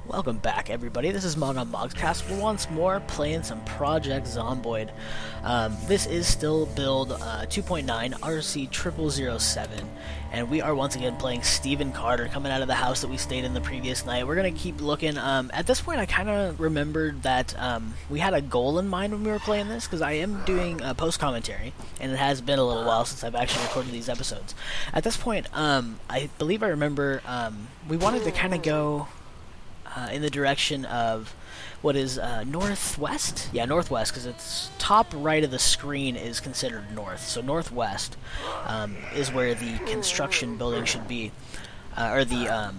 Welcome back, everybody. This is Mog on Mogscast. We're once more playing some Project Zomboid. This is still build 2.9 RC2.9, and we are once again playing Stephen Carter, coming out of the house that we stayed in the previous night. We're going to keep looking. At this point, I kind of remembered that we had a goal in mind when we were playing this, because I am doing post-commentary, and it has been a little while since I've actually recorded these episodes. At this point, I believe I remember we wanted to kind of go in the direction of what is northwest? Yeah, northwest, because it's top right of the screen is considered north. So northwest is where the construction building should be, or the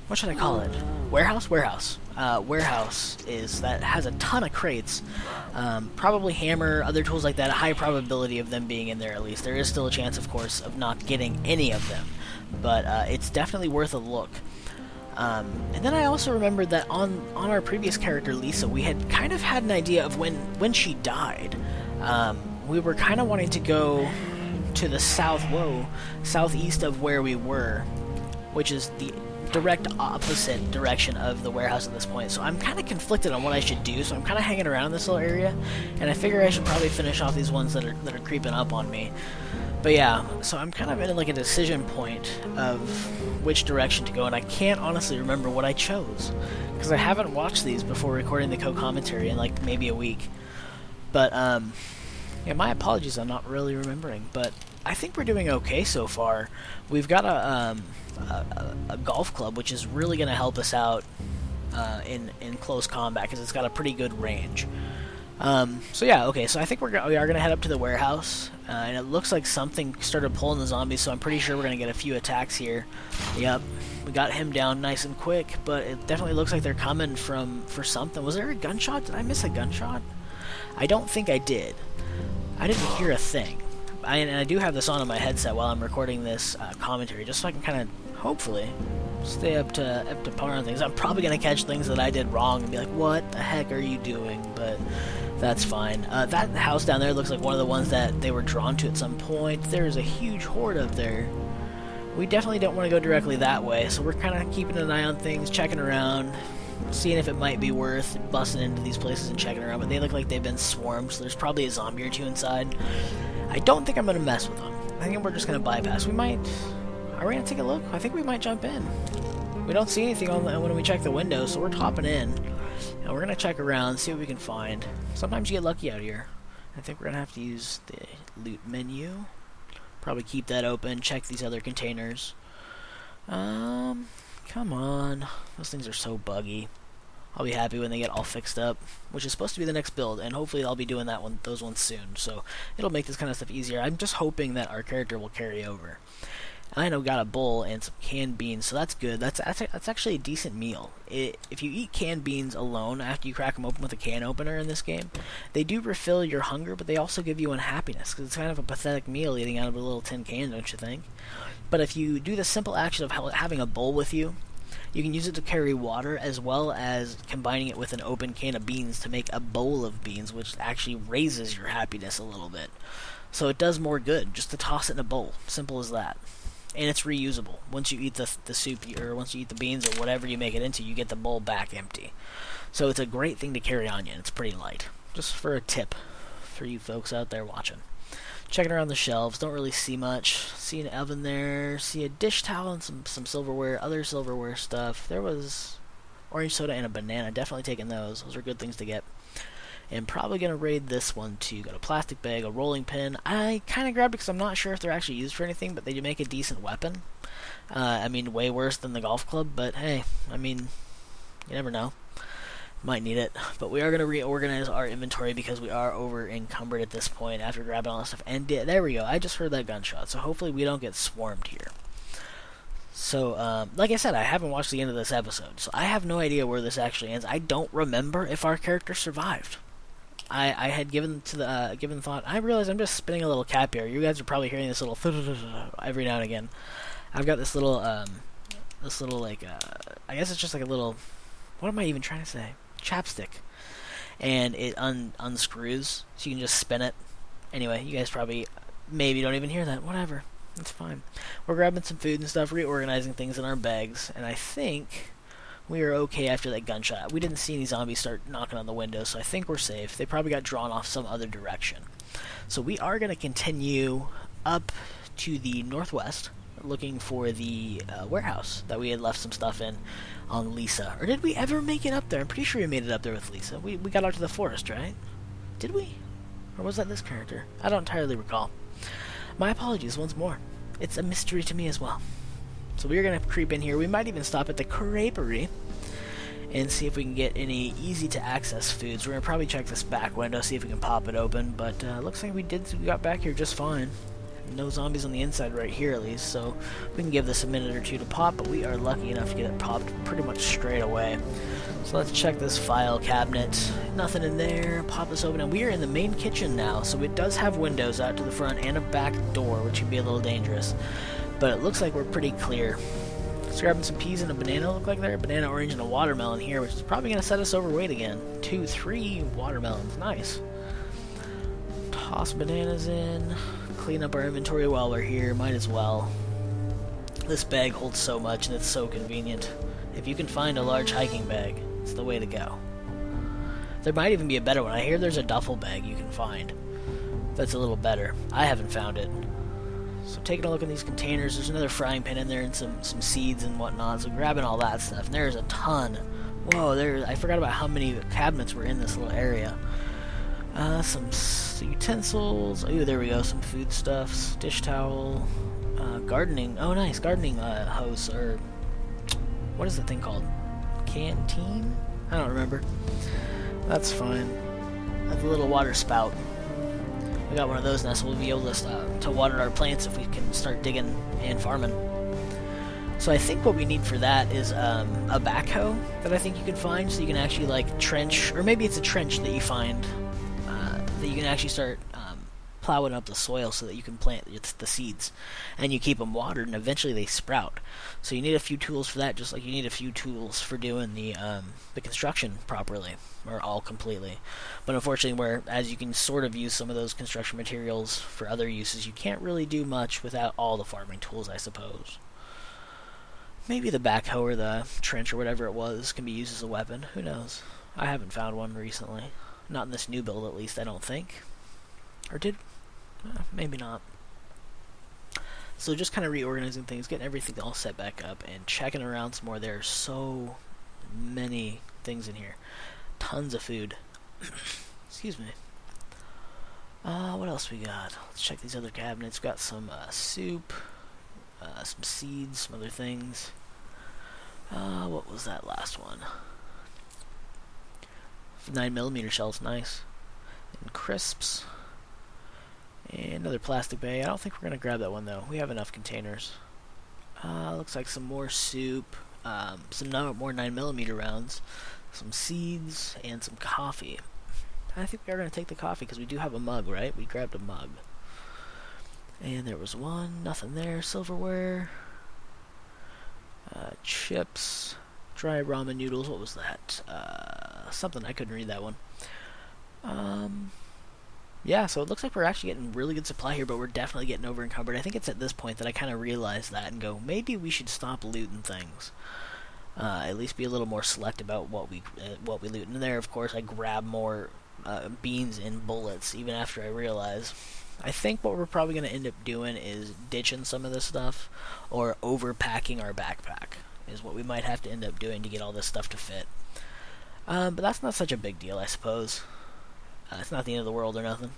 what should I call it? Warehouse. Warehouse is that has a ton of crates, probably hammer, other tools like that. A high probability of them being in there. At least there is still a chance, of course, of not getting any of them, but it's definitely worth a look. And then I also remembered that on our previous character, Lisa, we had kind of had an idea of when she died. We were kind of wanting to go to the southeast of where we were, which is the direct opposite direction of the warehouse at this point. So I'm kind of conflicted on what I should do, so I'm kind of hanging around this little area, and I figure I should probably finish off these ones that are creeping up on me. But yeah, so I'm kind of in like a decision point of which direction to go, and I can't honestly remember what I chose, because I haven't watched these before recording the co-commentary in like maybe a week. But yeah, my apologies, I'm not really remembering, but I think we're doing okay so far. We've got a golf club, which is really going to help us out in close combat, because it's got a pretty good range. So yeah, okay, so I think we are going to head up to the warehouse, and it looks like something started pulling the zombies, so I'm pretty sure we're going to get a few attacks here. Yep, we got him down nice and quick, but it definitely looks like they're coming for something. Was there a gunshot? Did I miss a gunshot? I don't think I did. I didn't hear a thing. And I do have this on my headset while I'm recording this commentary, just so I can kind of, hopefully, stay up to par on things. I'm probably going to catch things that I did wrong and be like, what the heck are you doing? But that's fine. That house down there looks like one of the ones that they were drawn to at some point. There's a huge horde up there. We definitely don't want to go directly that way, so we're kind of keeping an eye on things, checking around, seeing if it might be worth busting into these places and checking around, but they look like they've been swarmed, so there's probably a zombie or two inside. I don't think I'm going to mess with them. I think we're just going to bypass. Are we going to take a look? I think we might jump in. We don't see anything when we check the window, so we're hopping in. And we're going to check around, see what we can find. Sometimes you get lucky out here. I think we're going to have to use the loot menu. Probably keep that open, check these other containers. Come on. Those things are so buggy. I'll be happy when they get all fixed up, which is supposed to be the next build, and hopefully I'll be doing those ones soon, so it'll make this kind of stuff easier. I'm just hoping that our character will carry over. I know got a bowl and some canned beans, so that's good. That's actually a decent meal. If you eat canned beans alone after you crack them open with a can opener in this game, they do refill your hunger, but they also give you unhappiness, because it's kind of a pathetic meal eating out of a little tin can, don't you think? But if you do the simple action of having a bowl with you, you can use it to carry water, as well as combining it with an open can of beans to make a bowl of beans, which actually raises your happiness a little bit. So it does more good just to toss it in a bowl. Simple as that. And it's reusable. Once you eat the soup, or once you eat the beans, or whatever you make it into, you get the bowl back empty. So it's a great thing to carry on you, and it's pretty light. Just for a tip for you folks out there watching. Checking around the shelves, don't really see much. See an oven there, see a dish towel and some silverware, other silverware stuff. There was orange soda and a banana, definitely taking those. Those are good things to get. And probably going to raid this one too. Got a plastic bag, a rolling pin. I kind of grabbed it because I'm not sure if they're actually used for anything, but they do make a decent weapon. I mean, way worse than the golf club, but hey, I mean, you never know. Might need it, but we are going to reorganize our inventory because we are over encumbered at this point after grabbing all this stuff. And there we go, I just heard that gunshot, so hopefully we don't get swarmed here. So, like I said, I haven't watched the end of this episode, so I have no idea where this actually ends. I don't remember if our character survived. I had given thought. I realize I'm just spinning a little cap here. You guys are probably hearing this little every now and again. I've got this little like I guess it's just like a little. What am I even trying to say? Chapstick, and it unscrews, so you can just spin it. Anyway, you guys probably maybe don't even hear that. Whatever, it's fine. We're grabbing some food and stuff, reorganizing things in our bags, and I think We are okay after that gunshot. We didn't see any zombies start knocking on the window, so I think we're safe. They probably got drawn off some other direction. So we are going to continue up to the northwest, looking for the warehouse that we had left some stuff in on Lisa. Or did we ever make it up there? I'm pretty sure we made it up there with Lisa. We got out to the forest, right? Did we? Or was that this character? I don't entirely recall. My apologies once more. It's a mystery to me as well. So we're going to creep in here. We might even stop at the creperie and see if we can get any easy-to-access foods. We're going to probably check this back window, see if we can pop it open. But looks like we got back here just fine. No zombies on the inside right here, at least. So we can give this a minute or two to pop, but we are lucky enough to get it popped pretty much straight away. So let's check this file cabinet. Nothing in there. Pop this open. And we are in the main kitchen now, so it does have windows out to the front and a back door, which can be a little dangerous. But it looks like we're pretty clear. Let's grabbing some peas and a banana, look like there. A banana, orange, and a watermelon here, which is probably going to set us overweight again. 2, 3 watermelons. Nice. Toss bananas in. Clean up our inventory while we're here. Might as well. This bag holds so much, and it's so convenient. If you can find a large hiking bag, it's the way to go. There might even be a better one. I hear there's a duffel bag you can find that's a little better. I haven't found it. So taking a look at these containers, there's another frying pan in there and some seeds and whatnot, so grabbing all that stuff. And there's a ton. Whoa, I forgot about how many cabinets were in this little area. Some utensils. Ooh, there we go, some foodstuffs, dish towel, gardening. Oh, nice, gardening hose, or what is the thing called? Canteen? I don't remember. That's fine. That's a little water spout. We got one of those now, so we'll be able to water our plants if we can start digging and farming. So I think what we need for that is a backhoe that I think you can find, so you can actually like trench, or maybe it's a trench that you find that you can actually start plowing up the soil so that you can plant the seeds, and you keep them watered, and eventually they sprout. So you need a few tools for that, just like you need a few tools for doing the construction properly, or all completely. But unfortunately, as you can sort of use some of those construction materials for other uses, you can't really do much without all the farming tools, I suppose. Maybe the backhoe or the trench or whatever it was can be used as a weapon. Who knows? I haven't found one recently. Not in this new build, at least, I don't think. Or did? Maybe not. So just kind of reorganizing things, getting everything all set back up, and checking around some more. There are so many things in here. Tons of food. Excuse me. What else we got? Let's check these other cabinets. We've got some soup, some seeds, some other things. What was that last one? 9mm shells, nice. And crisps. And another plastic bag. I don't think we're going to grab that one, though. We have enough containers. Looks like some more soup, some more 9mm rounds, some seeds, and some coffee. I think we are going to take the coffee because we do have a mug, right? We grabbed a mug. And there was one. Nothing there. Silverware. Chips. Dry ramen noodles. What was that? Something. I couldn't read that one. Yeah, so it looks like we're actually getting really good supply here, but we're definitely getting over encumbered. I think it's at this point that I kind of realize that and go, maybe we should stop looting things. At least be a little more select about what we loot. And there, of course, I grab more beans and bullets even after I realize. I think what we're probably going to end up doing is ditching some of this stuff, or overpacking our backpack is what we might have to end up doing to get all this stuff to fit. But that's not such a big deal, I suppose. It's not the end of the world or nothing.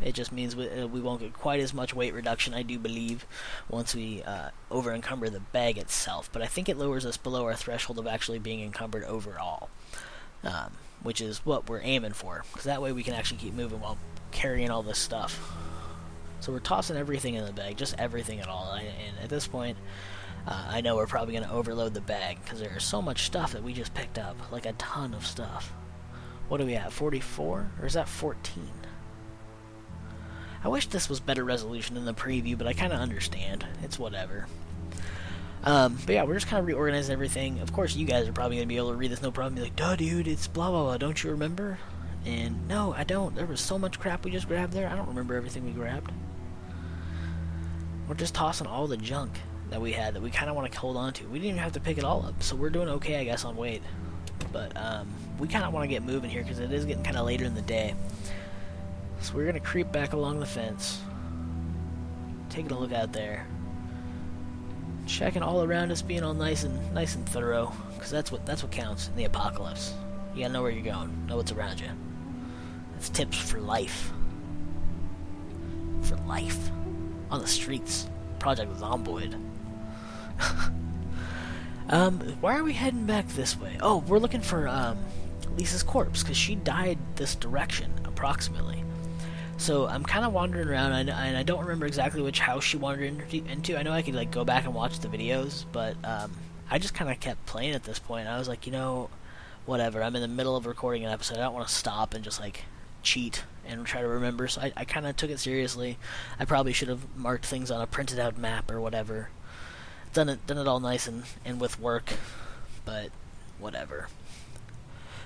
It just means we won't get quite as much weight reduction, I do believe, once we over-encumber the bag itself. But I think it lowers us below our threshold of actually being encumbered overall, which is what we're aiming for, because that way we can actually keep moving while carrying all this stuff. So we're tossing everything in the bag, just everything at all. And at this point, I know we're probably going to overload the bag, because there's so much stuff that we just picked up, like a ton of stuff. What do we have, 44? Or is that 14? I wish this was better resolution than the preview, but I kind of understand. It's whatever. But yeah, we're just kind of reorganizing everything. Of course, you guys are probably going to be able to read this no problem. Be like, duh, dude, it's blah, blah, blah. Don't you remember? And no, I don't. There was so much crap we just grabbed there. I don't remember everything we grabbed. We're just tossing all the junk. that we had that we kind of want to hold on to. We didn't even have to pick it all up, so we're doing okay, I guess, on weight. But we kind of want to get moving here because it is getting kind of later in the day. So we're gonna creep back along the fence, taking a look out there, checking all around us, being all nice and thorough, because that's what counts in the apocalypse. You gotta know where you're going, know what's around you. That's tips for life. For life. On the streets. Project Zomboid. Why are we heading back this way? Oh, we're looking for Lisa's corpse, because she died this direction, approximately. So I'm kind of wandering around, and I don't remember exactly which house she wandered into. I know I could like go back and watch the videos, but I just kind of kept playing at this point. I was like, you know, whatever. I'm in the middle of recording an episode. I don't want to stop and just like cheat and try to remember. So I kind of took it seriously. I probably should have marked things on a printed out map or whatever. Done it all nice and with work, but whatever.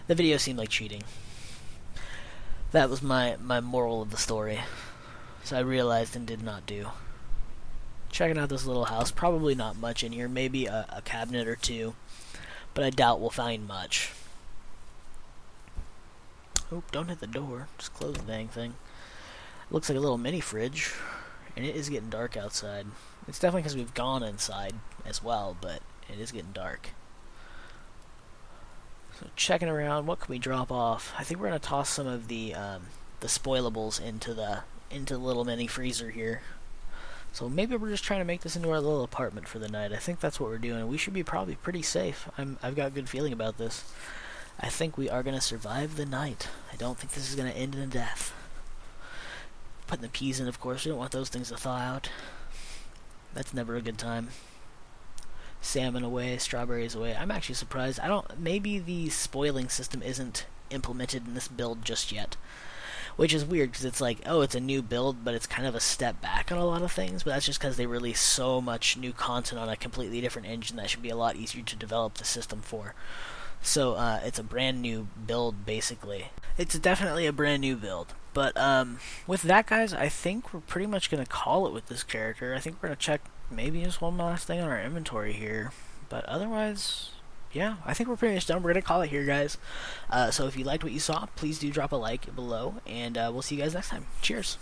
The video seemed like cheating. That was my moral of the story. So I realized and did not do. Checking out this little house. Probably not much in here. Maybe a cabinet or two. But I doubt we'll find much. Oh, don't hit the door. Just close the dang thing. Looks like a little mini fridge. And it is getting dark outside. It's definitely because we've gone inside as well, but it is getting dark. So checking around, what can we drop off? I think we're gonna toss some of the spoilables into the little mini freezer here. So maybe we're just trying to make this into our little apartment for the night. I think that's what we're doing. We should be probably pretty safe. I've got a good feeling about this. I think we are gonna survive the night. I don't think this is gonna end in death. Putting the peas in, of course. We don't want those things to thaw out. That's never a good time. Salmon away, strawberries away. I'm actually surprised. Maybe the spoiling system isn't implemented in this build just yet. Which is weird, because it's like, oh, it's a new build, but it's kind of a step back on a lot of things. But that's just because they release so much new content on a completely different engine that should be a lot easier to develop the system for. So, it's a brand new build, basically. It's definitely a brand new build. But, with that, guys, I think we're pretty much going to call it with this character. I think we're going to check maybe just one last thing on our inventory here. But otherwise, yeah, I think we're pretty much done. We're going to call it here, guys. So if you liked what you saw, please do drop a like below. And we'll see you guys next time. Cheers.